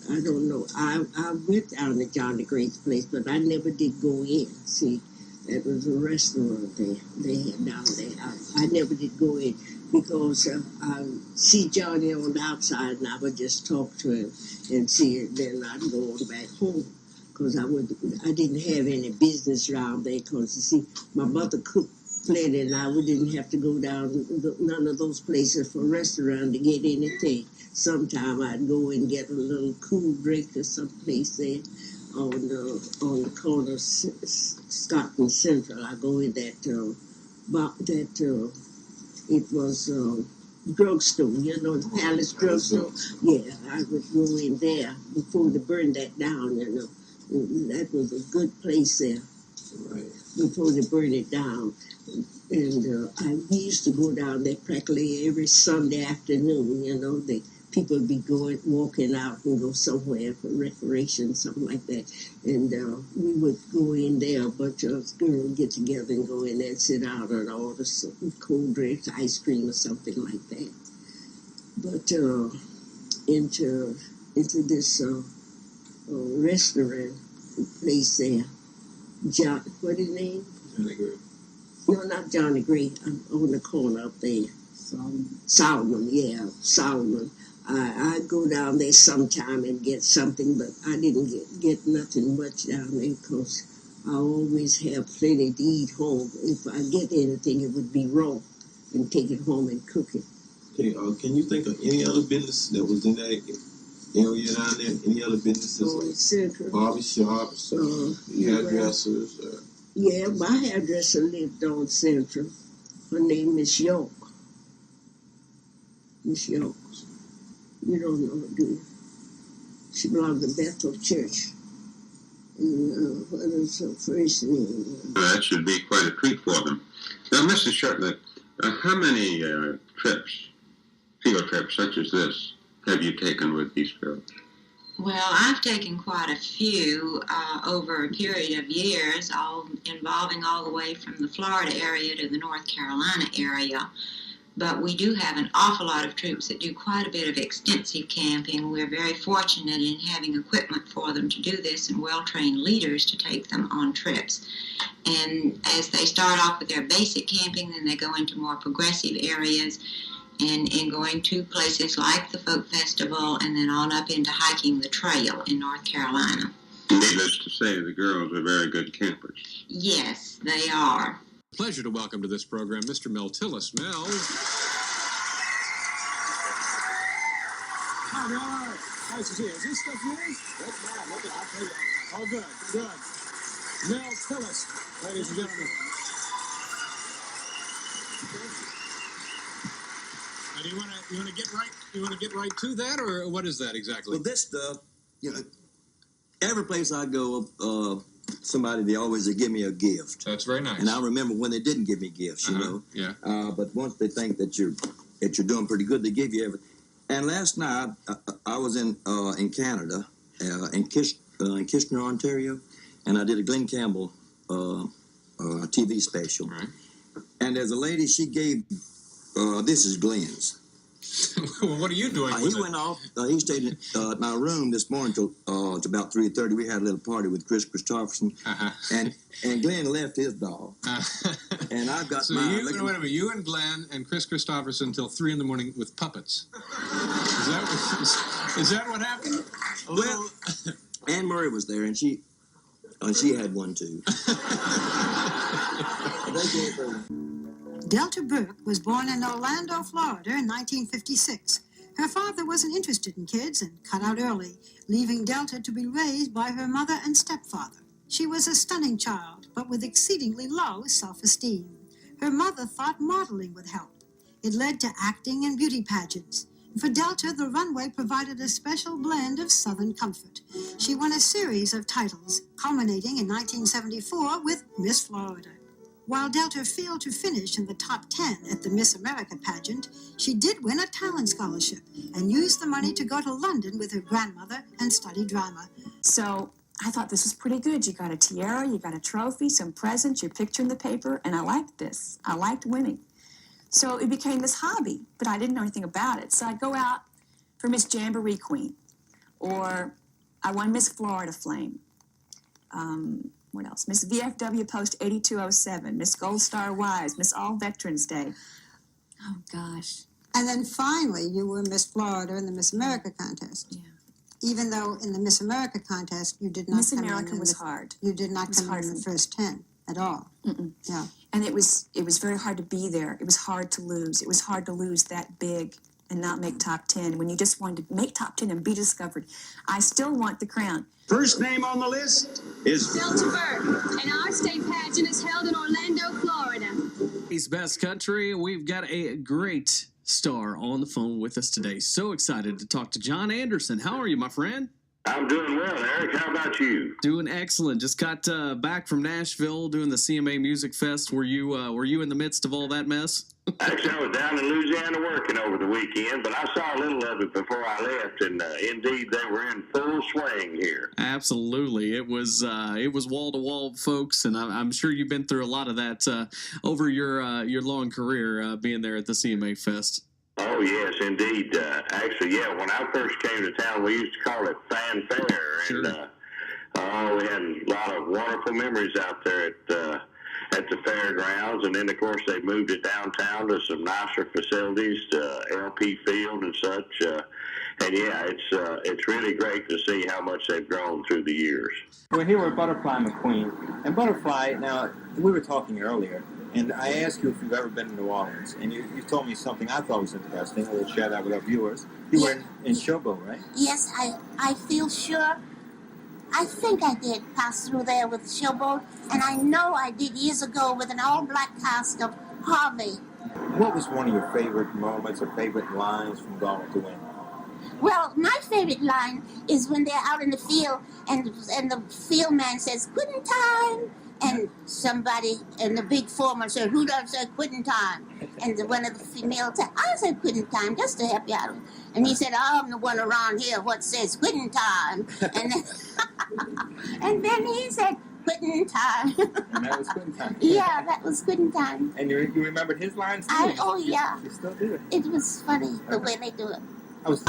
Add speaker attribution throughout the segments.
Speaker 1: I don't know. I went down to Johnny Gray's place, but I never did go in. See, that was a restaurant they had down there. I never did go in because I see Johnny on the outside, and I would just talk to him and see it. Then I'd go on back home because I didn't have any business around there. Because you see, my mother cooked plenty, and we didn't have to go down none of those places for a restaurant to get anything. Sometime I'd go and get a little cool drink or someplace there on the corner of Scott and Central. I go in it was drugstore, the Palace drugstore. Yeah, I would go in there before they burned that down. That was a good place there. Right. Before they burned it down. And we used to go down there practically every Sunday afternoon. People would be walking out and go somewhere for recreation, something like that. And we would go in there, a bunch of us girls get together and go in there and sit out and order some cold drinks, ice cream or something like that. But into this restaurant place there, what his name?
Speaker 2: Johnny Gray.
Speaker 1: No, not Johnny Gray. On the corner up there. Solomon, yeah, Solomon. I go down there sometime and get something, but I didn't get nothing much down there because I always have plenty to eat home. If I get anything, it would be raw and take it home and cook it.
Speaker 2: Okay, can you think of any other business that was in that area down there? Any other businesses like
Speaker 1: Central.
Speaker 2: Barbershops, hairdressers?
Speaker 1: Yeah, my hairdresser lived on Central. Her name is York. Miss York. You don't know her, do you? She belonged to Bethel Church. And what is her first name?
Speaker 3: That should be quite a treat for them. Now, Mr. Shurtleff, how many field trips such as this, have you taken with these girls?
Speaker 4: Well, I've taken quite a few over a period of years, all involving all the way from the Florida area to the North Carolina area. But we do have an awful lot of troops that do quite a bit of extensive camping. We're very fortunate in having equipment for them to do this and well-trained leaders to take them on trips. And as they start off with their basic camping, then they go into more progressive areas and going to places like the Folk Festival and then on up into hiking the trail in North Carolina.
Speaker 3: Needless to say, the girls are very good campers.
Speaker 4: Yes, they are.
Speaker 5: Pleasure to welcome to this program Mr. Mel Tillis. Mel.
Speaker 6: Hi, Mel. Nice to see you. Is this stuff yours? That's mine. Look at I'll tell you. Oh, good. Mel Tillis, ladies and gentlemen.
Speaker 5: Now, do you want to get right? You want to get right to that, or what is that exactly?
Speaker 7: Well, this stuff, every place I go, somebody, they always give me a gift.
Speaker 5: That's very nice.
Speaker 7: And I remember when they didn't give me gifts,
Speaker 5: Yeah.
Speaker 7: But once they think that you're doing pretty good, they give you everything. And last night I was in Canada, in Kitchener, Ontario, and I did a Glenn Campbell TV special.
Speaker 5: Right.
Speaker 7: And there's a lady, she gave. This is Glenn's.
Speaker 5: Well, what are you doing with
Speaker 7: He went off. He stayed in my room this morning till about 3:30. We had a little party with Chris Christopherson, and Glenn left his dog, and I've got
Speaker 5: so
Speaker 7: mine.
Speaker 5: Wait a minute, you and Glenn and Chris Christopherson till 3 in the morning with puppets. Is that what happened?
Speaker 7: Well, Anne Murray was there, and she had one too. They gave her.
Speaker 8: Delta Burke was born in Orlando, Florida in 1956. Her father wasn't interested in kids and cut out early, leaving Delta to be raised by her mother and stepfather. She was a stunning child, but with exceedingly low self-esteem. Her mother thought modeling would help. It led to acting and beauty pageants. For Delta, the runway provided a special blend of Southern comfort. She won a series of titles, culminating in 1974 with Miss Florida. While Delta failed to finish in the top 10 at the Miss America pageant, she did win a talent scholarship and used the money to go to London with her grandmother and study drama.
Speaker 9: So I thought this was pretty good. You got a tiara, you got a trophy, some presents, your picture in the paper, and I liked this. I liked winning. So it became this hobby, but I didn't know anything about it. So I'd go out for Miss Jamboree Queen or I won Miss Florida Flame. What else? Miss VFW Post 8207, Miss Gold Star Wise, Miss All Veterans Day. Oh, gosh.
Speaker 8: And then finally, you were Miss Florida in the Miss America contest.
Speaker 9: Yeah.
Speaker 8: Even though in the Miss America contest, you did not
Speaker 9: Miss
Speaker 8: come
Speaker 9: America
Speaker 8: in
Speaker 9: was hard.
Speaker 8: You did not
Speaker 9: It was
Speaker 8: come
Speaker 9: hard
Speaker 8: in
Speaker 9: for
Speaker 8: the
Speaker 9: me.
Speaker 8: first 10 at all.
Speaker 9: Mm-mm.
Speaker 8: Yeah.
Speaker 9: And it was very hard to be there. It was hard to lose. It was hard to lose that big and not make top 10 when you just wanted to make top 10 and be discovered. I still want the crown.
Speaker 10: First name on the list is
Speaker 11: Delta Burke, and our state pageant is held in Orlando, Florida.
Speaker 12: East Best Country, we've got a great star on the phone with us today. So excited to talk to John Anderson. How are you, my friend?
Speaker 13: I'm doing well, Eric. How about you?
Speaker 12: Doing excellent. Just got back from Nashville doing the CMA Music Fest. Were you in the midst of all that mess?
Speaker 13: Actually, I was down in Louisiana working over the weekend, but I saw a little of it before I left, and indeed they were in full swing here.
Speaker 12: Absolutely, it was wall to wall, folks, and I'm sure you've been through a lot of that over your long career being there at the CMA Fest.
Speaker 13: Oh, yes, indeed. Actually, yeah, when I first came to town, we used to call it fanfare.
Speaker 12: Sure.
Speaker 13: And we had a lot of wonderful memories out there at the fairgrounds. And then, of course, they moved it downtown to some nicer facilities, to LP Field and such. And, yeah, it's really great to see how much they've grown through the years.
Speaker 14: We're here with Butterfly McQueen. And Butterfly, now, we were talking earlier, and I asked you if you've ever been to New Orleans, and you told me something I thought was interesting. We'll share that with our viewers. You were in Showboat, right?
Speaker 15: Yes, I feel sure. I think I did pass through there with Showboat, and I know I did years ago with an all-black cast of Harvey.
Speaker 14: What was one of your favorite moments or favorite lines from Gone with the Wind?
Speaker 15: Well, my favorite line is when they're out in the field, and the field man says, "Quitting time," and somebody, and the big foreman said, "Who does say quitting time?" And one of the females said, "I said quitting time, just to help you out." And he said, "I'm the one around here what says quitting time." And then, and then he said, "Quitting time."
Speaker 14: And that was quitting time.
Speaker 15: Yeah, that was quitting time.
Speaker 14: And you remembered his lines too?
Speaker 15: Oh, yeah.
Speaker 14: You still do it.
Speaker 15: It was funny, the way they do it.
Speaker 14: I was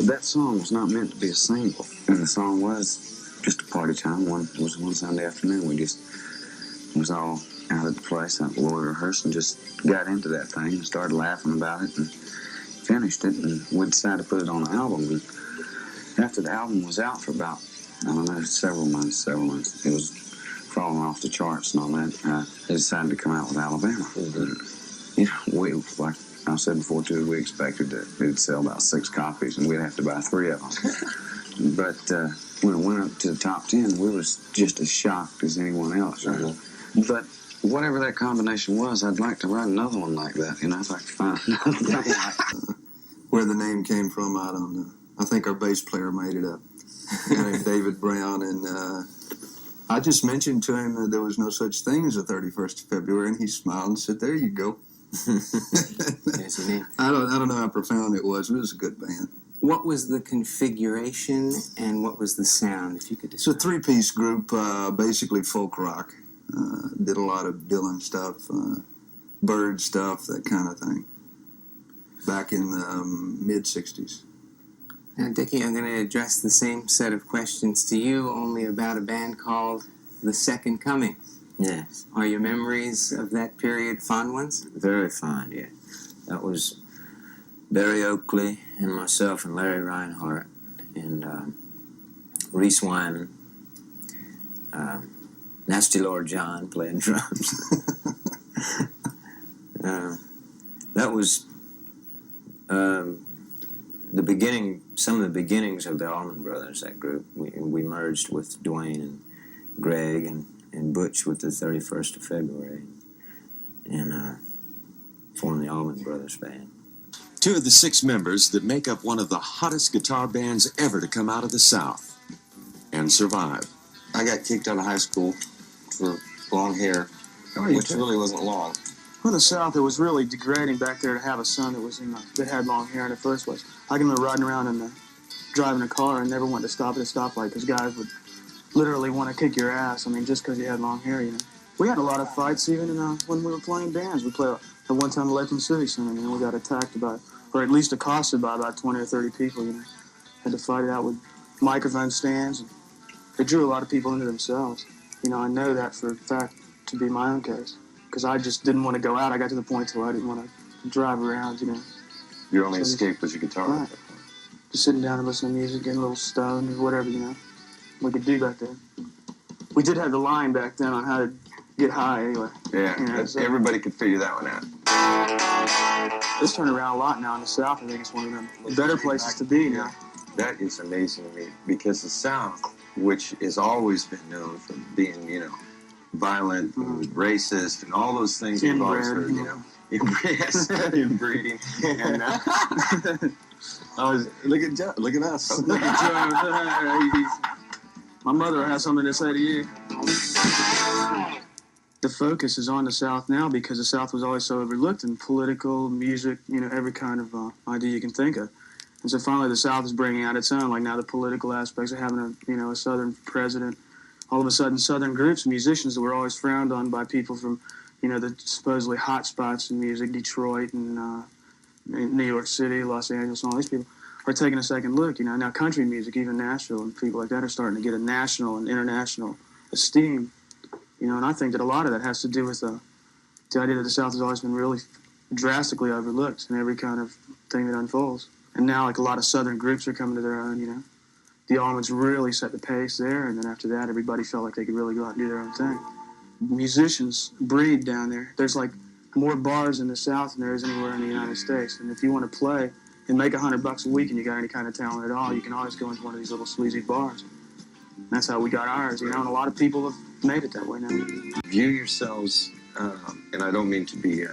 Speaker 16: That song was not meant to be a single, and the song was just a party time. It was one Sunday afternoon. We just was all out at the place, out Leroy rehearsed, and just got into that thing and started laughing about it and finished it, and we decided to put it on an album. And after the album was out for about, I don't know, several months, it was falling off the charts and all that. They decided to come out with Alabama. You know, we, like I said before too, we expected that it would sell about 6 copies and we'd have to buy 3 of them. But when it went up to the top 10, we was just as shocked as anyone else. Right? But whatever that combination was, I'd like to write another one like that. You know, I'd like to find another thing like that.
Speaker 17: Where the name came from, I don't know. I think our bass player made it up. A guy named David Brown, and I just mentioned to him that there was no such thing as the 31st of February, and he smiled and said, "There you go." I don't know how profound it was, but it was a good band.
Speaker 18: What was the configuration and what was the sound, if you could describe?
Speaker 17: It's a 3-piece group, basically folk rock. Did a lot of Dylan stuff, Bird stuff, that kind of thing. Back in the mid-'60s.
Speaker 18: Now, Dicky, I'm going to address the same set of questions to you, only about a band called The Second Coming.
Speaker 19: Yes.
Speaker 18: Are your memories of that period fond ones?
Speaker 19: Very fond, yeah. That was Barry Oakley and myself and Larry Reinhardt and Reese Wyman, Nasty Lord John playing drums. That was the beginning, some of the beginnings of the Allman Brothers, that group. We merged with Dwayne and Greg and Butch with the 31st of February and formed the Allman Brothers Band.
Speaker 10: 2 of the 6 members that make up one of the hottest guitar bands ever to come out of the South and survive.
Speaker 7: I got kicked out of high school for long hair, which really wasn't long.
Speaker 20: In the South, it was really degrading back there to have a son that had long hair in the first place. I can remember riding around and driving a car and never wanted to stop at a stoplight because guys would literally want to kick your ass. I mean, just because you had long hair, you know. We had a lot of fights even when we were playing bands. We played at one time the Lakeland Civic Center, and we got attacked or at least accosted by about 20 or 30 people, Had to fight it out with microphone stands. They drew a lot of people into themselves. I know that for a fact to be my own case, because I just didn't want to go out. I got to the point where I didn't want to drive around,
Speaker 21: Your only escape was your guitar.
Speaker 20: Right. Just sitting down and listening to music, getting a little stoned or whatever, we could do back then. We did have the line back then on how to get high anyway.
Speaker 21: Yeah, everybody could figure that one out.
Speaker 20: It's turned around a lot now in the South. I think it's one of the better places to be now.
Speaker 21: That is amazing to me, because the South, which has always been known for being, violent and racist and all those things we've always heard, inbreeding. And
Speaker 20: look at us. Look at Joe. My mother has something to say to you. The focus is on the South now because the South was always so overlooked in political, music, every kind of idea you can think of. And so finally the South is bringing out its own, like now the political aspects of having a Southern president. All of a sudden, Southern groups, musicians that were always frowned on by people from, the supposedly hot spots in music, Detroit and New York City, Los Angeles, and all these people, are taking a second look. Now country music, even Nashville, and people like that are starting to get a national and international esteem. And I think that a lot of that has to do with the idea that the South has always been really drastically overlooked in every kind of thing that unfolds. And now, like, a lot of Southern groups are coming to their own, The Allmans really set the pace there, and then after that, everybody felt like they could really go out and do their own thing. Musicians breed down there. There's, like, more bars in the South than there is anywhere in the United States. And if you want to play and make $100 a week and you got any kind of talent at all, you can always go into one of these little sleazy bars. And that's how we got ours, and a lot of people have made it that way now.
Speaker 21: View yourselves, and I don't mean to be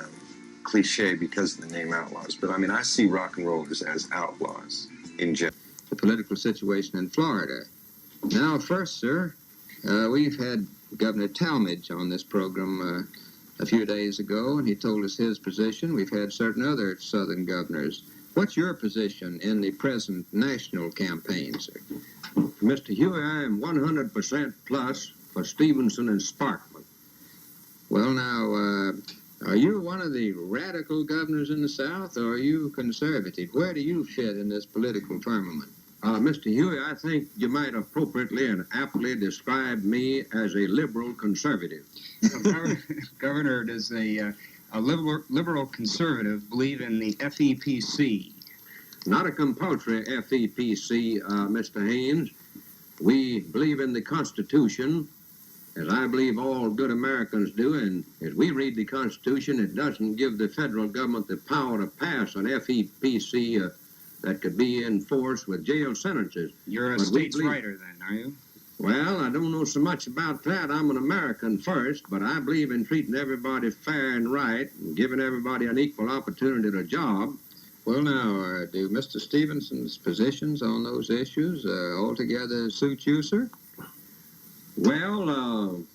Speaker 21: cliche because of the name Outlaws, but I see rock and rollers as outlaws in general.
Speaker 22: The political situation in Florida. Now, first, sir, we've had Governor Talmadge on this program a few days ago, and he told us his position. We've had certain other Southern governors. What's your position in the present national campaign, sir?
Speaker 23: Mr. Huey, I am 100% plus for Stevenson and Sparkman.
Speaker 22: Well, now, are you one of the radical governors in the South, or are you conservative? Where do you fit in this political firmament?
Speaker 23: Mr. Huey, I think you might appropriately and aptly describe me as a liberal conservative.
Speaker 24: Governor, does a liberal conservative believe in the FEPC?
Speaker 23: Not a compulsory FEPC, Mr. Haynes. We believe in the Constitution, as I believe all good Americans do, and as we read the Constitution, it doesn't give the federal government the power to pass an FEPC that could be enforced with jail sentences.
Speaker 24: You're a states' writer then, are you?
Speaker 23: Well, I don't know so much about that. I'm an American first, but I believe in treating everybody fair and right and giving everybody an equal opportunity to a job.
Speaker 22: Well, now, do Mr. Stevenson's positions on those issues altogether suit you, sir?
Speaker 23: Well,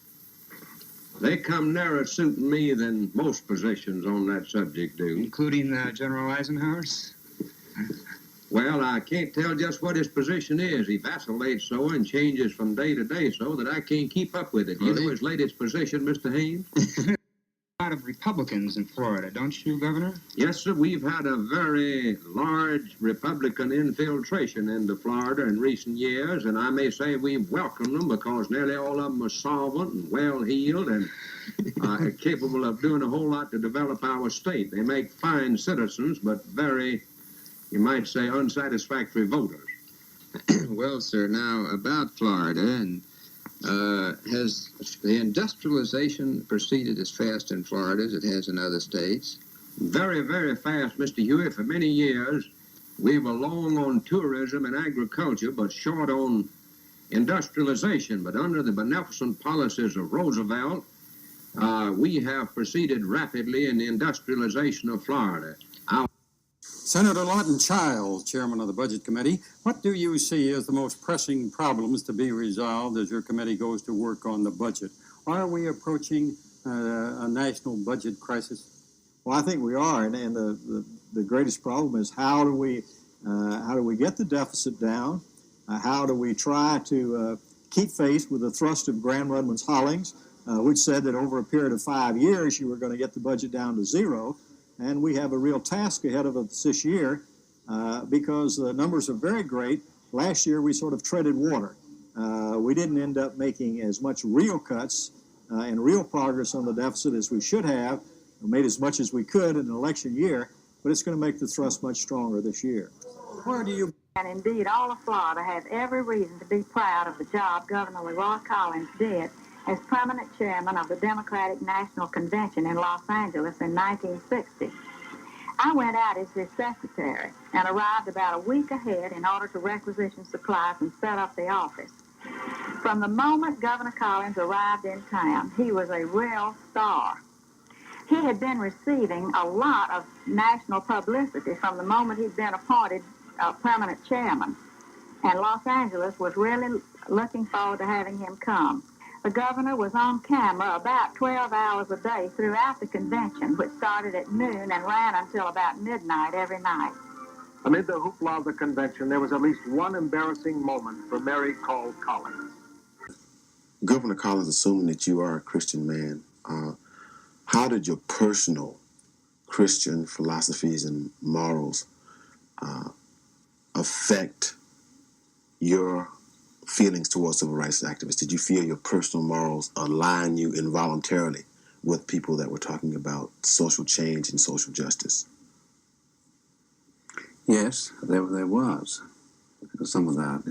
Speaker 23: they come nearer suiting me than most positions on that subject do.
Speaker 24: Including General Eisenhower's?
Speaker 23: Well, I can't tell just what his position is. He vacillates so and changes from day to day so that I can't keep up with it. You know his latest position, Mr. Haynes?
Speaker 24: A lot of Republicans in Florida, don't you, Governor?
Speaker 23: Yes, sir. We've had a very large Republican infiltration into Florida in recent years, and I may say we've welcomed them because nearly all of them are solvent and well-heeled and capable of doing a whole lot to develop our state. They make fine citizens, but very, you might say, unsatisfactory voters.
Speaker 22: Well, sir, now about Florida, and has the industrialization proceeded as fast in Florida as it has in other states?
Speaker 23: Very, very fast, Mr. Huey. For many years, we were long on tourism and agriculture, but short on industrialization. But under the beneficent policies of Roosevelt, we have proceeded rapidly in the industrialization of Florida.
Speaker 25: Senator Lawton Chiles, chairman of the Budget Committee, what do you see as the most pressing problems to be resolved as your committee goes to work on the budget? Are we approaching a national budget crisis?
Speaker 26: Well, I think we are, and the greatest problem is how do we get the deficit down? How do we try to keep faith with the thrust of Grand Rudman's Hollings? which said that over a period of 5 years you were going to get the budget down to zero. And we have a real task ahead of us this year because the numbers are very great. Last year we sort of treaded water. We didn't end up making as much real cuts and real progress on the deficit as we should have. We made as much as we could in an election year, but it's going to make the thrust much stronger this year.
Speaker 25: Where do you...
Speaker 1: And indeed, all of Florida has every reason to be proud of the job Governor Leroy Collins did as permanent chairman of the Democratic National Convention in Los Angeles in 1960. I went out as his secretary and arrived about a week ahead in order to requisition supplies and set up the office. From the moment Governor Collins arrived in town, he was a real star. He had been receiving a lot of national publicity from the moment he'd been appointed permanent chairman, and Los Angeles was really looking forward to having him come. The governor was on camera about 12 hours a day throughout the convention, which started at noon and ran until about midnight every night.
Speaker 2: Amid the hoopla of the convention, there was at least one embarrassing moment for Mary called Collins.
Speaker 3: Governor Collins, assuming that you are a Christian man, how did your personal Christian philosophies and morals affect your feelings towards civil rights activists? Did you feel your personal morals align you involuntarily with people that were talking about social change and social justice?
Speaker 4: Yes, there was some of that,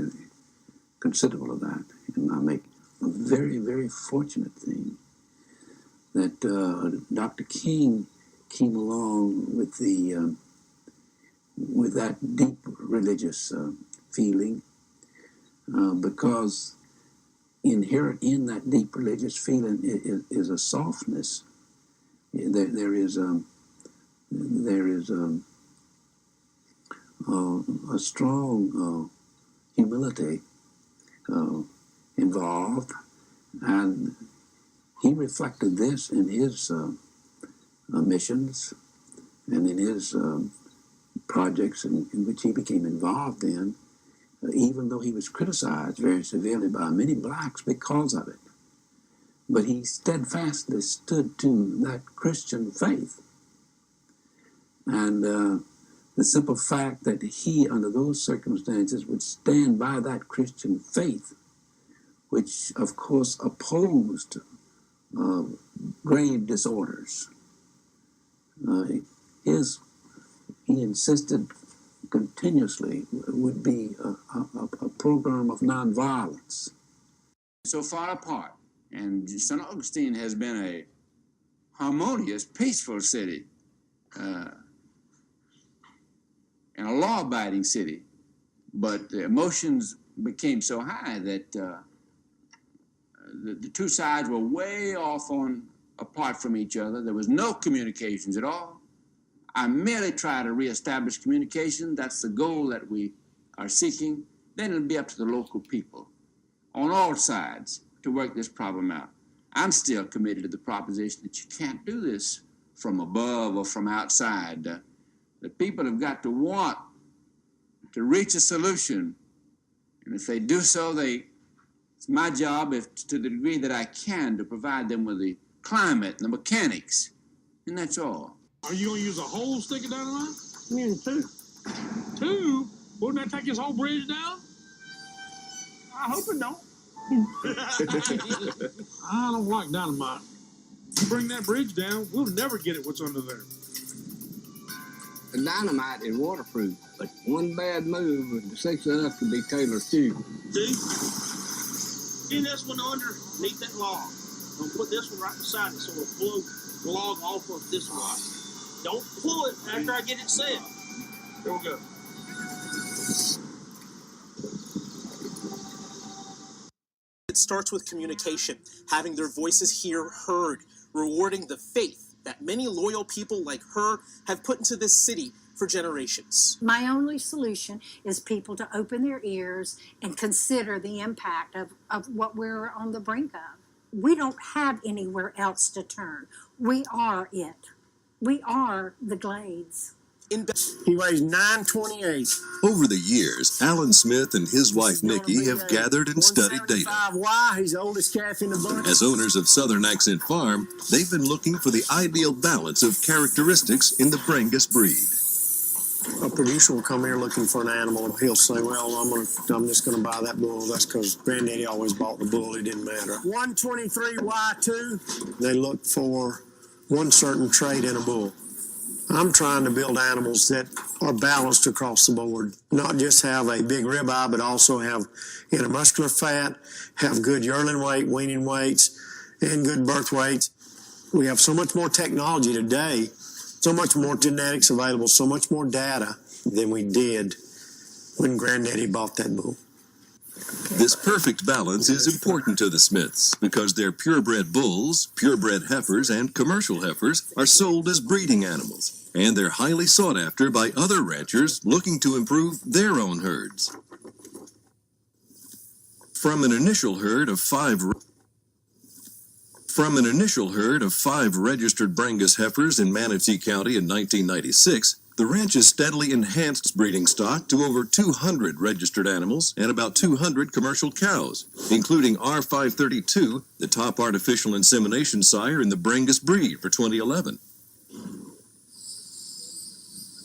Speaker 4: considerable of that. And I make a very, very fortunate thing that Dr. King came along with with that deep religious feeling, because inherent in that deep religious feeling is a softness. There is a strong humility involved, and he reflected this in his missions and in his projects in which he became involved in, even though he was criticized very severely by many blacks because of it. But he steadfastly stood to that Christian faith. And the simple fact that he, under those circumstances, would stand by that Christian faith, which, of course, opposed grave disorders. He insisted continuously would be a program of nonviolence.
Speaker 5: So far apart, and St. Augustine has been a harmonious, peaceful city, and a law-abiding city, but the emotions became so high that the two sides were way off apart from each other. There was no communications at all. I merely try to reestablish communication. That's the goal that we are seeking. Then it'll be up to the local people on all sides to work this problem out. I'm still committed to the proposition that you can't do this from above or from outside. The people have got to want to reach a solution. And if they do so, it's my job, to the degree that I can, to provide them with the climate and the mechanics. And that's all.
Speaker 6: Are you going to use a whole stick of dynamite?
Speaker 5: I mean, two.
Speaker 6: Two? Wouldn't that take this whole bridge down?
Speaker 5: I hope it don't.
Speaker 6: I don't like dynamite. You bring that bridge down, we'll never get it what's under there.
Speaker 27: The dynamite is waterproof, but one bad move, the six of us could be Taylor's too.
Speaker 6: See? Get this one underneath that log. I'm going to put this one right beside it so it'll float the log off of this one. Don't pull it after I get it set. Here we go.
Speaker 28: It starts with communication, having their voices heard, rewarding the faith that many loyal people like her have put into this city for generations.
Speaker 29: My only solution is people to open their ears and consider the impact of what we're on the brink of. We don't have anywhere else to turn. We are it. We are the Glades.
Speaker 8: He weighs 928.
Speaker 10: Over the years, Alan Smith and his wife Nikki have gathered and studied data.
Speaker 8: 175Y, he's the oldest calf in the bunch.
Speaker 10: As owners of Southern Accent Farm, they've been looking for the ideal balance of characteristics in the Brangus breed.
Speaker 8: A producer will come here looking for an animal, and he'll say, well, I'm just going to buy that bull. That's because Granddaddy always bought the bull. It didn't matter. 123Y2, they look for one certain trait in a bull. I'm trying to build animals that are balanced across the board, not just have a big ribeye, but also have intermuscular fat, have good yearling weight, weaning weights, and good birth weights. We have so much more technology today, so much more genetics available, so much more data than we did when Granddaddy bought that bull.
Speaker 10: This perfect balance is important to the Smiths because their purebred bulls, purebred heifers, and commercial heifers are sold as breeding animals. And they're highly sought after by other ranchers looking to improve their own herds. From an initial herd of five registered Brangus heifers in Manatee County in 1996, the ranch has steadily enhanced its breeding stock to over 200 registered animals and about 200 commercial cows, including R532, the top artificial insemination sire in the Brangus breed for 2011.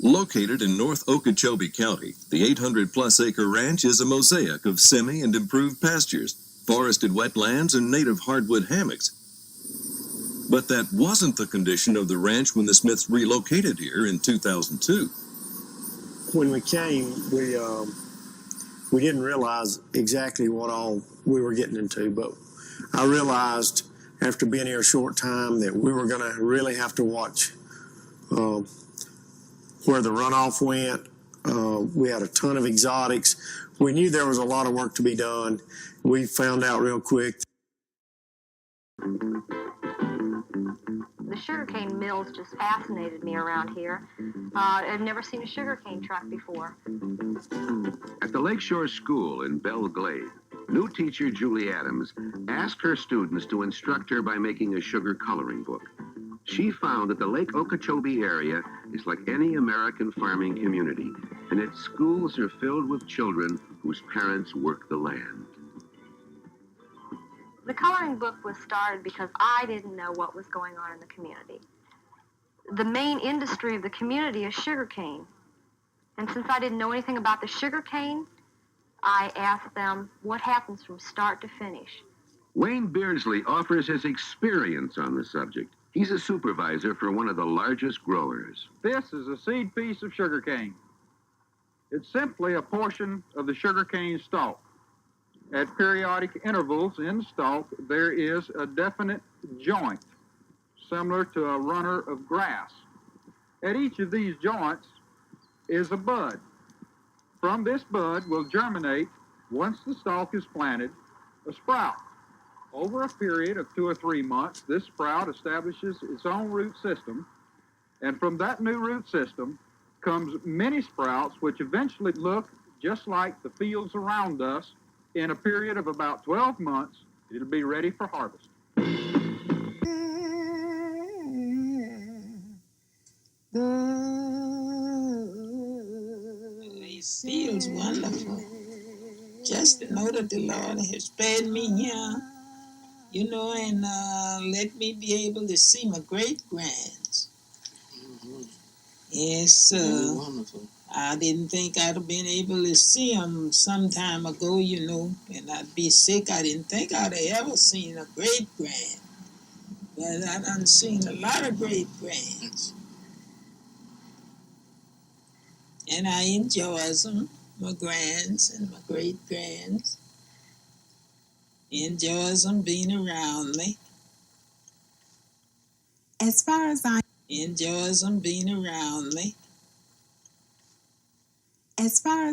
Speaker 10: Located in North Okeechobee County, the 800-plus acre ranch is a mosaic of semi- and improved pastures, forested wetlands, and native hardwood hammocks. But that wasn't the condition of the ranch when the Smiths relocated here in 2002.
Speaker 8: When we came, we didn't realize exactly what all we were getting into, but I realized after being here a short time that we were going to really have to watch where the runoff went. We had a ton of exotics. We knew there was a lot of work to be done. We found out real quick.
Speaker 9: The sugarcane mills just fascinated me around here. I've never seen a sugarcane truck before.
Speaker 11: At the Lakeshore School in Belle Glade, new teacher Julie Adams asked her students to instruct her by making a sugar coloring book. She found that the Lake Okeechobee area is like any American farming community, and its schools are filled with children whose parents work the land.
Speaker 9: The coloring book was started because I didn't know what was going on in the community. The main industry of the community is sugarcane. And since I didn't know anything about the sugarcane, I asked them what happens from start to finish.
Speaker 11: Wayne Beardsley offers his experience on the subject. He's a supervisor for one of the largest growers.
Speaker 12: This is a seed piece of sugarcane. It's simply a portion of the sugarcane stalk. At periodic intervals in the stalk, there is a definite joint, similar to a runner of grass. At each of these joints is a bud. From this bud will germinate, once the stalk is planted, a sprout. Over a period of 2 or 3 months, this sprout establishes its own root system, and from that new root system comes many sprouts which eventually look just like the fields around us. In a period of about 12 months, it'll be ready for harvest.
Speaker 13: It feels wonderful just to know that the Lord has spared me here, you know, and let me be able to see my great-grands. Yes, wonderful. I didn't think I'd have been able to see them some time ago, you know, and I'd be sick. I didn't think I'd have ever seen a great-grand. But I done seen a lot of great-grands. And I enjoy them, my grands and my great-grands. Enjoys them being around me.
Speaker 14: As far as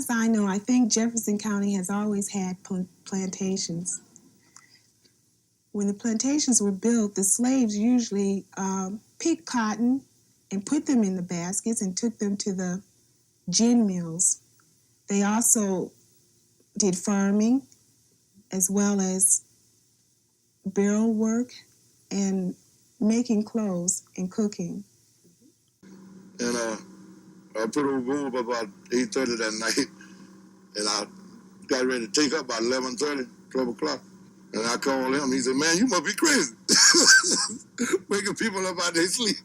Speaker 14: I know, I think Jefferson County has always had plantations. When the plantations were built, the slaves usually picked cotton and put them in the baskets and took them to the gin mills. They also did farming as well as barrel work and making clothes and cooking.
Speaker 15: And
Speaker 7: I put over board about 8:30 that night, and I got ready to take up by 11:30, 12 o'clock. And I called him. He said, "Man, you must be crazy, waking people up out their sleep."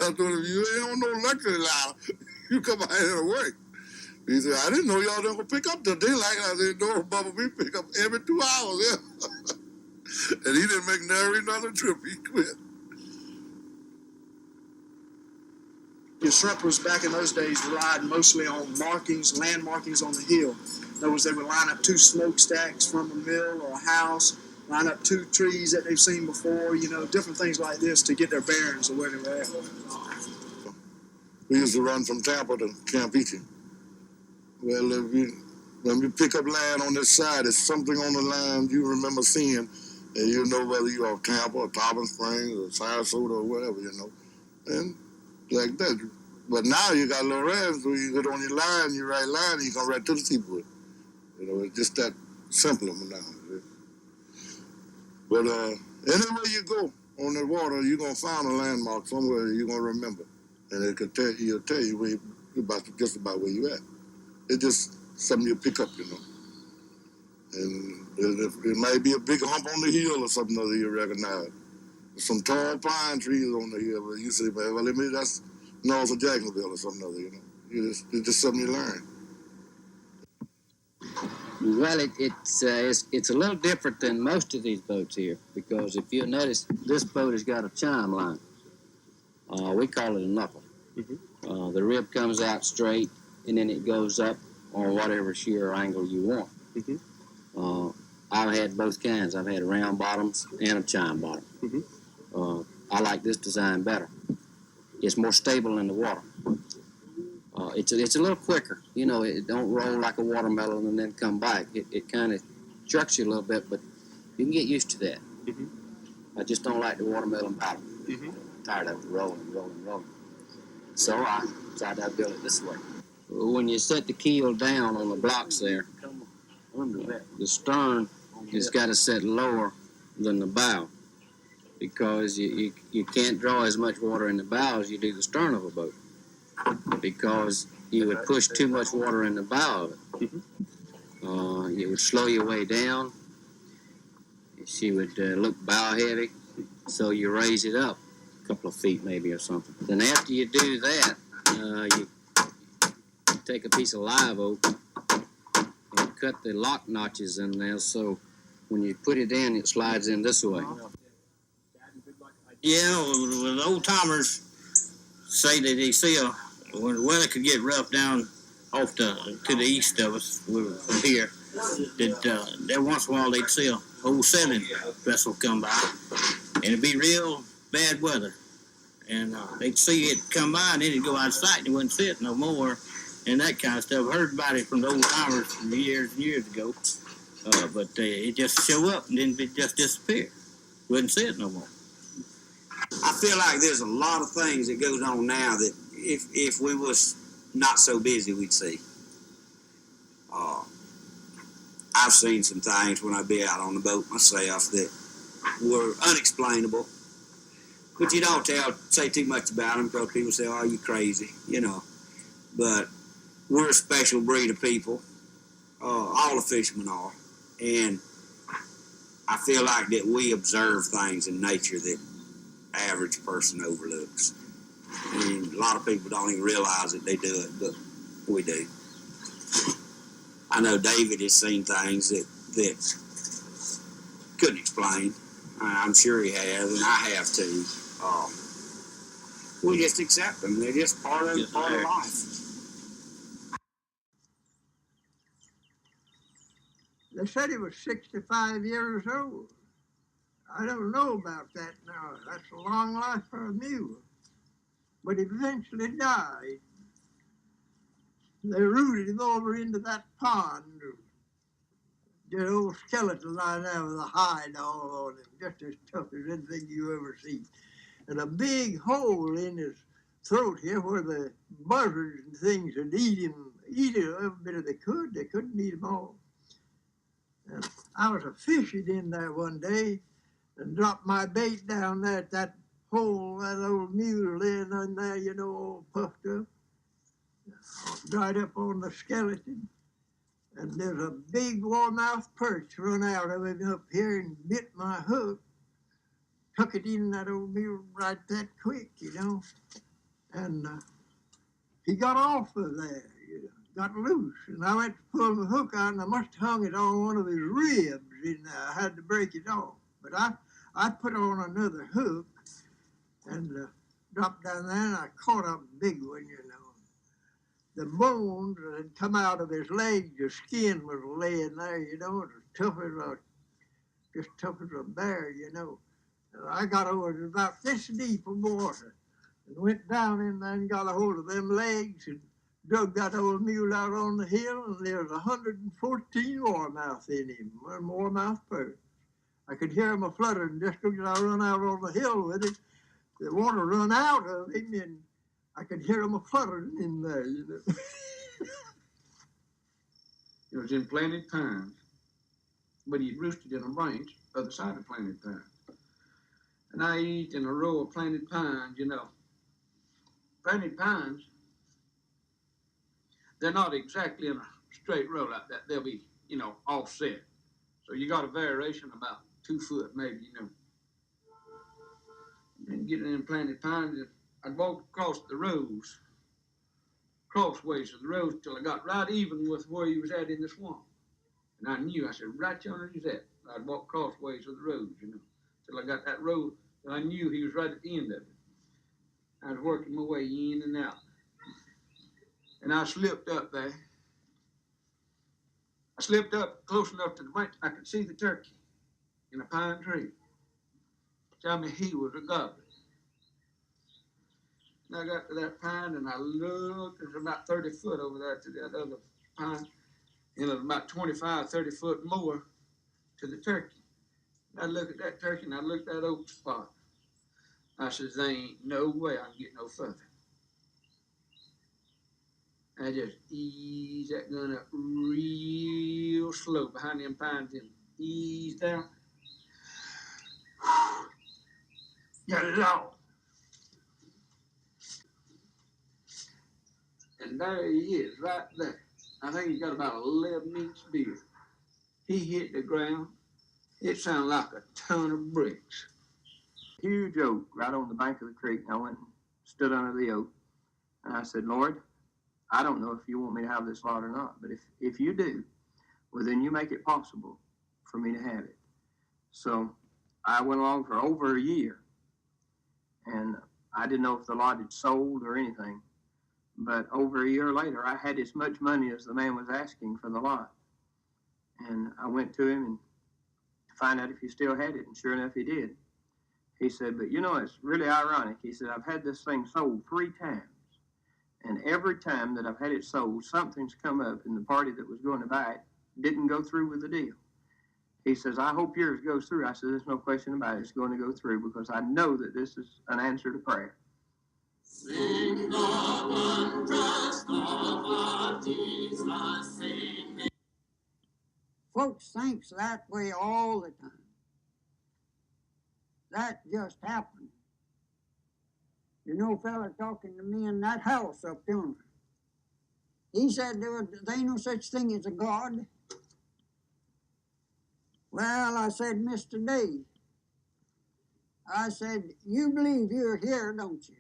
Speaker 7: I told him, "You ain't on no luxury ladder. You come out here to work." He said, "I didn't know y'all didn't pick up till daylight." I said, "No, Bubba, we pick up every 2 hours." Yeah. And he didn't make nary another trip. He quit.
Speaker 15: The shrimpers back in those days relied mostly on markings, land markings on the hill. In other words, they would line up 2 smokestacks from a mill or a house, line up 2 trees that they've seen before, different things like this to get their bearings of where they were at.
Speaker 7: We used to run from Tampa to Campeche. Well, when you pick up land on this side, it's something on the line you remember seeing, and you know whether you're off Tampa or Tarpon Springs or Sarasota or whatever, and like that. But now you got Floridans, where you get on your line, you right line, and you come right to the seaport. It's just that simple now. But anywhere you go on the water, you're going to find a landmark somewhere you're going to remember. And he'll tell you where just about where you at. It's just something you pick up, And it might be a big hump on the hill or something that you recognize. Some tall pine trees on the hill, but you say, well, maybe that's north of Jacksonville or something other, It's just something you learn.
Speaker 16: Well, it's a little different than most of these boats here, because if you notice, this boat has got a chime line. We call it a knuckle. Mm-hmm. The rib comes out straight, and then it goes up on whatever shear angle you want. Mm-hmm. I've had both kinds. I've had round bottoms and a chime bottom. Mm-hmm. I like this design better. It's more stable in the water. It's a little quicker. It don't roll like a watermelon and then come back. It kind of jerks you a little bit, but you can get used to that. Mm-hmm. I just don't like the watermelon bottom. Mm-hmm. I'm tired of it rolling. So I decided I'd build it this way. When you set the keel down on the blocks there, the stern has got to set lower than the bow, because you can't draw as much water in the bow as you do the stern of a boat, because you would push too much water in the bow of it. It would slow your way down. She would look bow heavy, so you raise it up a couple of feet maybe or something. Then after you do that, you take a piece of live oak and cut the lock notches in there, so when you put it in, it slides in this way.
Speaker 17: Yeah, well, the old timers say that they see when the weather could get rough down off to the east of us from here, that there once in a while they'd see a old sailing vessel come by, and it'd be real bad weather, and they'd see it come by, and then it'd go out of sight, and you wouldn't see it no more, and that kind of stuff. I heard about it from the old timers from years and years ago, but it just show up and then it just disappear. Wouldn't see it no more.
Speaker 18: I feel like there's a lot of things that goes on now that if we was not so busy, we'd see. I've seen some things when I be out on the boat myself that were unexplainable, but you don't say too much about them, because people say, "Oh, you crazy," But we're a special breed of people. All the fishermen are, and I feel like that we observe things in nature that average person overlooks. And a lot of people don't even realize that they do it, but we do. I know David has seen things that couldn't explain. I'm sure he has, and I have too. We just accept them. They're just part of life.
Speaker 19: They said he was 65 years old. I don't know about that now. That's a long life for a mule. But he eventually died. They rooted him over into that pond. The old skeleton lying there with a hide all on him, just as tough as anything you ever see. And a big hole in his throat here where the buzzards and things would eat every bit of they could. They couldn't eat him all. And I was a fishing in there one day and dropped my bait down there at that hole, that old mule laying in there, you know, all puffed up, dried up on the skeleton. And there's a big warmouth perch run out of him up here and bit my hook. Took it in that old mule right that quick, you know. And he got off of there, you know, got loose. And I went to pull the hook out, and I must have hung it on one of his ribs in there. I had to break it off. But I put on another hook and dropped down there, and I caught a big one, you know. The bones had come out of his legs, the skin was laying there, you know, just tough as a bear, you know. And I got over it about this deep of water and went down in there and got a hold of them legs and drug that old mule out on the hill, and there's 114 warmouth in him, one warmouth perch. I could hear him a-fluttering just as I run out on the hill with it. The water run out of him, and I could hear him a-fluttering in there, you know.
Speaker 1: It was in Planted Pines, but he roosted in a branch other side of Planted Pines. And I eat in a row of Planted Pines, you know. Planted Pines, they're not exactly in a straight row like that. They'll be, you know, offset. So you got a variation about 2 foot, maybe, you know. And getting in Planted Pines, I'd walk across the rows, crossways of the rows, till I got right even with where he was at in the swamp. And I knew, I said, right yonder he's at. I'd walk crossways of the roads, you know, till I got that road, till I knew he was right at the end of it. I was working my way in and out. And I slipped up there. I slipped up close enough to the branch, I could see the turkey in a pine tree. Tell me he was a gobbler. And I got to that pine and I looked, there's about 30 foot over there to that other pine, and about 25, 30 foot more to the turkey. And I looked at that turkey and I looked at that oak spot. I says, there ain't no way I can get no further. I just eased that gun up real slow behind them pines and eased down. Yeah, Lord. And there he is, right there. I think he's got about 11-inch beard. He hit the ground. It sounded like a ton of bricks.
Speaker 2: Huge oak right on the bank of the creek. I went and stood under the oak. And I said, Lord, I don't know if you want me to have this lot or not, but if you do, well, then you make it possible for me to have it. So I went along for over a year, and I didn't know if the lot had sold or anything. But over a year later, I had as much money as the man was asking for the lot. And I went to him and to find out if he still had it, and sure enough, he did. He said, but you know, it's really ironic. He said, I've had this thing sold 3 times. And every time that I've had it sold, something's come up, and the party that was going to buy it didn't go through with the deal. He says, I hope yours goes through. I said, there's no question about it. It's going to go through because I know that this is an answer to prayer. Sing the wondrous of our Jesus, sing.
Speaker 19: Folks thinks that way all the time. That just happened. You know, a fella talking to me in that house up yonder. He said there ain't no such thing as a God. Well, I said, Mr. Dave, I said, you believe you're here, don't you?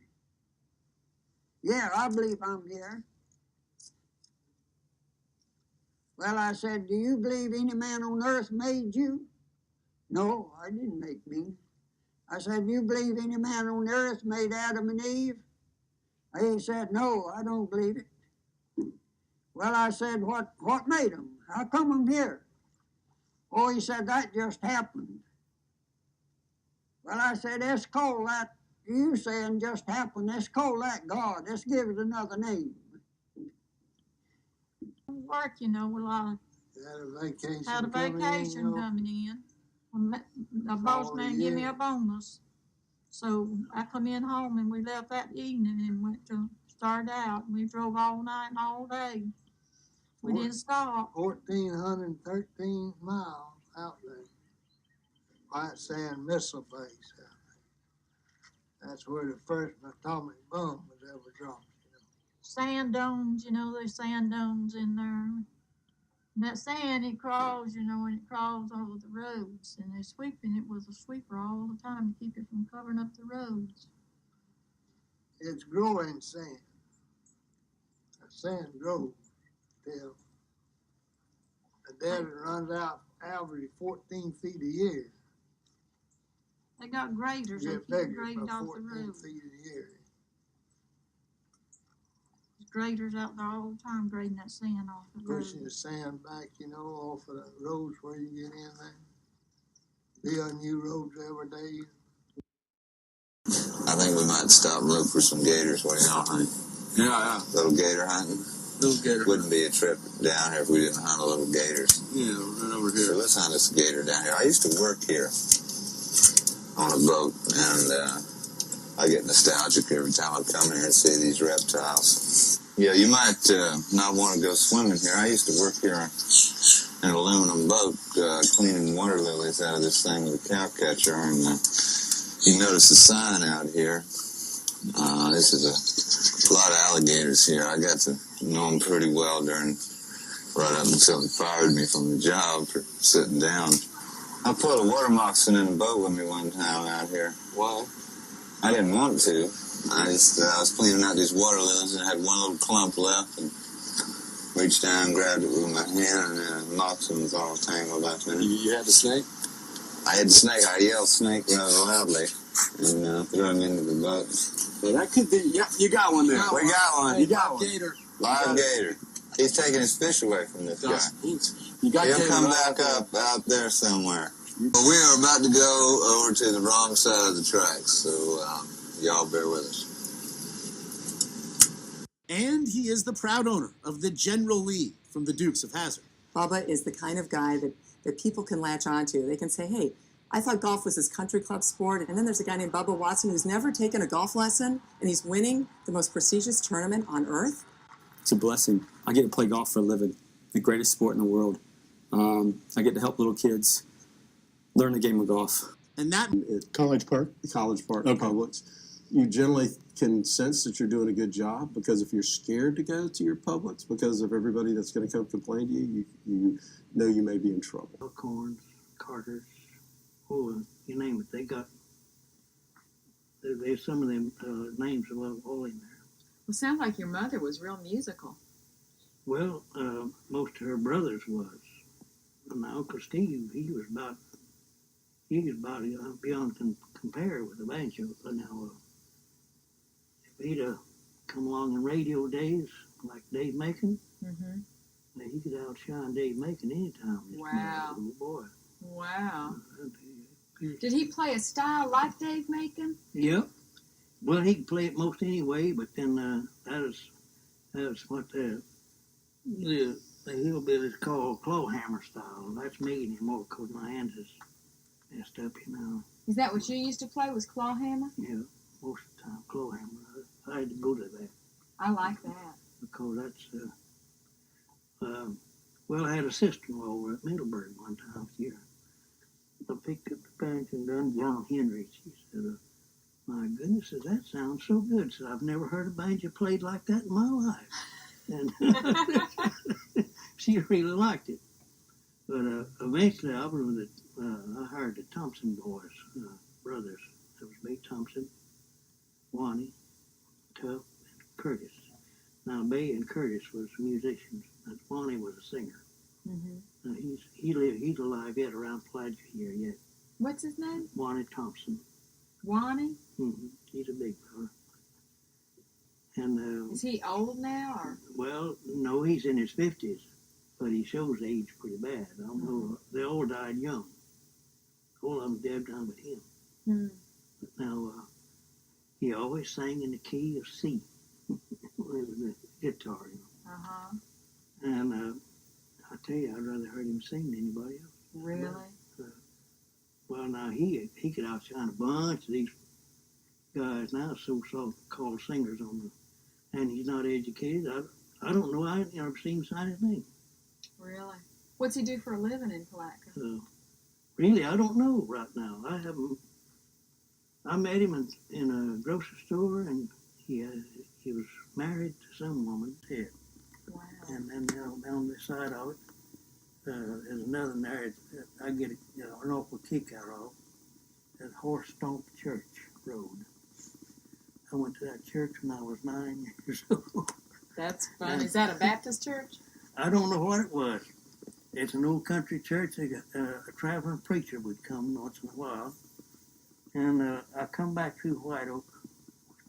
Speaker 19: Yeah, I believe I'm here. Well, I said, do you believe any man on earth made you? No, I didn't make me. I said, do you believe any man on earth made Adam and Eve? He said, no, I don't believe it. Well, I said, what made them? How come I'm here? Oh, he said, that just happened. Well, I said, let's call that, you saying just happened, let's call that God. Let's give it another name.
Speaker 20: Work, you know, a lot. Had a vacation coming in. The boss man gave me a bonus. So I come in home and we left that evening and went to start out. We drove all night and all day. We didn't stop.
Speaker 19: 1,413 miles out there. White Sand Missile Base out there. That's where the first atomic bomb was ever dropped.
Speaker 20: Sand domes, there's sand domes in there. And that sand, it crawls, and it crawls over the roads. And they're sweeping it with a sweeper all the time to keep it from covering up the roads.
Speaker 19: It's growing sand. The sand grows till the desert runs out average 14 feet a year.
Speaker 20: They got graders. They
Speaker 19: Get
Speaker 20: keep
Speaker 19: bigger
Speaker 20: grading
Speaker 19: for
Speaker 20: off the
Speaker 19: 14
Speaker 20: road.
Speaker 19: feet a year.
Speaker 20: There's graders out there all the time grading that sand off the road.
Speaker 19: Pushing the sand back, off of the roads where you get in there. Build new roads every day.
Speaker 3: I think we might stop and look for some gators. What do y'all think?
Speaker 1: Yeah.
Speaker 3: Little gator hunting?
Speaker 1: Little gator.
Speaker 3: Wouldn't be a trip down here if we didn't hunt a little gators.
Speaker 1: Yeah, right over here.
Speaker 3: So let's hunt us a gator down here. I used to work here on a boat, and I get nostalgic every time I come here and see these reptiles. Yeah, you might not want to go swimming here. I used to work here in an aluminum boat cleaning water lilies out of this thing with a cow catcher, and you notice the sign out here. This is a lot of alligators here. I got to know them pretty well right up until they fired me from the job for sitting down. I put a water moccasin in the boat with me one time out here.
Speaker 1: Why?
Speaker 3: I didn't want to. I was cleaning out these water lilies and had one little clump left and reached down and grabbed it with my hand, and the moccasin was all tangled up in it.
Speaker 1: You had the snake?
Speaker 3: I had the snake. I yelled snake rather loudly and threw him into the boat.
Speaker 1: Well, that could be. Yeah, you got one there.
Speaker 3: We got one.
Speaker 1: You got one. Gator.
Speaker 3: Live gator. He's taking his fish away from this guy.
Speaker 1: You got
Speaker 3: He'll come back up out there somewhere. Well, we are about to go over to the wrong side of the tracks, so y'all bear with us.
Speaker 4: And he is the proud owner of the General Lee from the Dukes of Hazzard.
Speaker 5: Bubba is the kind of guy that people can latch onto. They can say, hey, I thought golf was this country club sport, and then there's a guy named Bubba Watson who's never taken a golf lesson, and he's winning the most prestigious tournament on earth.
Speaker 21: It's a blessing. I get to play golf for a living, the greatest sport in the world. I get to help little kids learn the game of golf.
Speaker 4: And that
Speaker 22: at College Park? College Park Publix. You generally can sense that you're doing a good job, because if you're scared to go to your Publix because of everybody that's going to come complain to you, you know you may be in trouble.
Speaker 23: Corns, Carters, you name it. They got there's some of them names all in there.
Speaker 24: Well, sounds like your mother was real musical.
Speaker 23: Well, most of her brothers was. And my Uncle Steve, he was about beyond compare with the banjo. Now, if he'd come along in radio days, like Dave Macon, he could outshine Dave Macon anytime.
Speaker 24: Wow.
Speaker 23: Little boy.
Speaker 24: Wow. Did he play a style like Dave Macon?
Speaker 23: Yep. Well, he could play it most anyway, but then that was what the hillbillies call clawhammer style. That's me anymore, because my hands is messed up,
Speaker 24: Is that what you used to play, was clawhammer?
Speaker 23: Yeah, most of the time, clawhammer. I had to go to that.
Speaker 24: I like that.
Speaker 23: Because that's, well, I had a sister-in-law over at Middleburg one time here. I picked up the banjo and done John Henry. She said, my goodness, that sounds so good. So I've never heard a banjo played like that in my life. And she really liked it. But eventually I hired the Thompson boys, brothers. There was Bay Thompson, Ronnie, Tuff, and Curtis. Now, Bay and Curtis was musicians, and Ronnie was a singer. Now, he's alive yet, around Flagler here yet.
Speaker 24: What's his name?
Speaker 23: Ronnie Thompson.
Speaker 24: Ronnie?
Speaker 23: He's a big fella. And
Speaker 24: is he old now, or?
Speaker 23: Well, no, he's in his 50s, but he shows age pretty bad. I don't know. They all died young. All of them dead down but him. But now, he always sang in the key of C. With the guitar, And I tell you, I'd rather heard him sing than anybody else.
Speaker 24: Really?
Speaker 23: Well, now he could outshine a bunch of these guys now, so-called singers and he's not educated. I don't know. I've never seen him sign his name.
Speaker 24: Really? What's he do for a living in Palatka?
Speaker 23: Really, I don't know right now. I haven't I met him in a grocery store, and he was married to some woman here.
Speaker 24: Wow.
Speaker 23: And then down the side of it, there's another there that I get an awful kick out of. That Horse Stomp Church Road. I went to that church when I was 9 years old.
Speaker 24: That's fun. Is that a Baptist church?
Speaker 23: I don't know what it was. It's an old country church. They got a traveling preacher would come once in a while. And I come back through White Oak,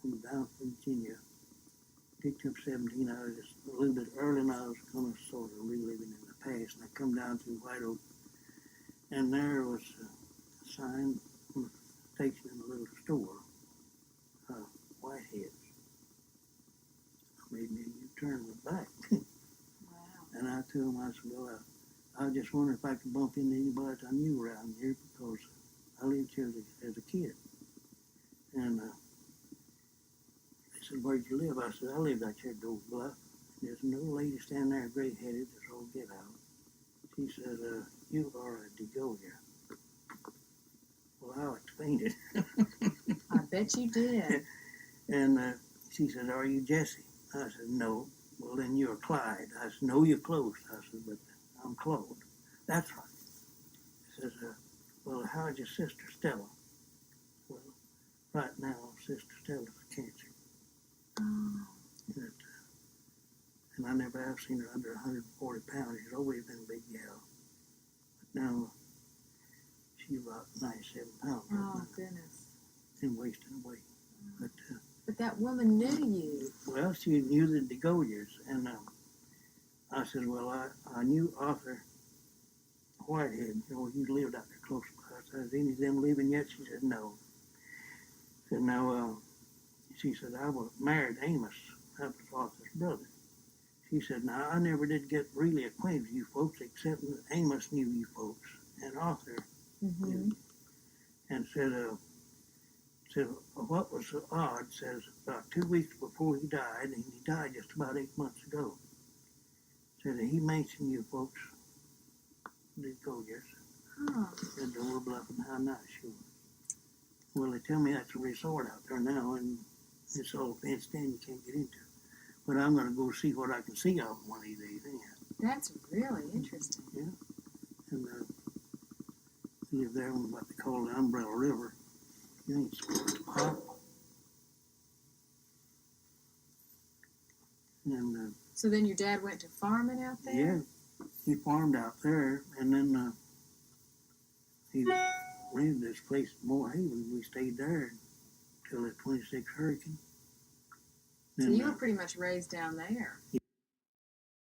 Speaker 23: down from Virginia. Picked up 17. I was just a little bit early, and I was kind of sort of reliving in the past. And I come down through White Oak, and there was a sign on the station in a little store, Whiteheads. I made me a U-turn with back.
Speaker 24: Wow.
Speaker 23: And I told him, I said, well, I was just wondering if I could bump into anybody I knew around here, because I lived here as a kid. And they said, where'd you live? I said, I lived out here at Gold Bluff. There's an old lady standing there, gray-headed, that's all get out. She said, you are a DeGulyer. Well, I explained it.
Speaker 24: I bet you did.
Speaker 23: And she said, are you Jesse? I said, no. Well, then you're Clyde. I said, no, you're close. I said, but I'm Claude. That's right. He says, well, how's your sister Stella? Well, right now, Sister Stella's cancer.
Speaker 24: Oh.
Speaker 23: And I never have seen her under 140 pounds. She's always been a big gal. But now, she's about 97 pounds.
Speaker 24: Oh, goodness.
Speaker 23: And wasting away.
Speaker 24: But that woman knew you.
Speaker 23: Well, she knew the DeGulyers, and I said, well, I knew Arthur Whitehead. You know, he lived out there close by. I said, is any of them living yet? She said, no. I said, now, she said, I was married Amos. That was Arthur's brother. She said, now, I never did get really acquainted with you folks, except that Amos knew you folks, and Arthur knew you. And said, what was so odd, says, about 2 weeks before he died, and he died just about 8 months ago, said he mentioned you folks, the Golyers, said the Old Bluff and how nice you were. Well, they tell me that's a resort out there now, and it's all fenced in, you can't get into it. But I'm going to go see what I can see of them one of these days anyhow.
Speaker 24: That's really interesting.
Speaker 23: Yeah. And live there on what they call the Umbrella River. You ain't supposed to pop. And
Speaker 24: so then your dad went to farming out there?
Speaker 23: yeah, he farmed out there, and then he rented this place in Moorhaven. We stayed there until the 26th hurricane.
Speaker 24: So you were pretty much raised down there.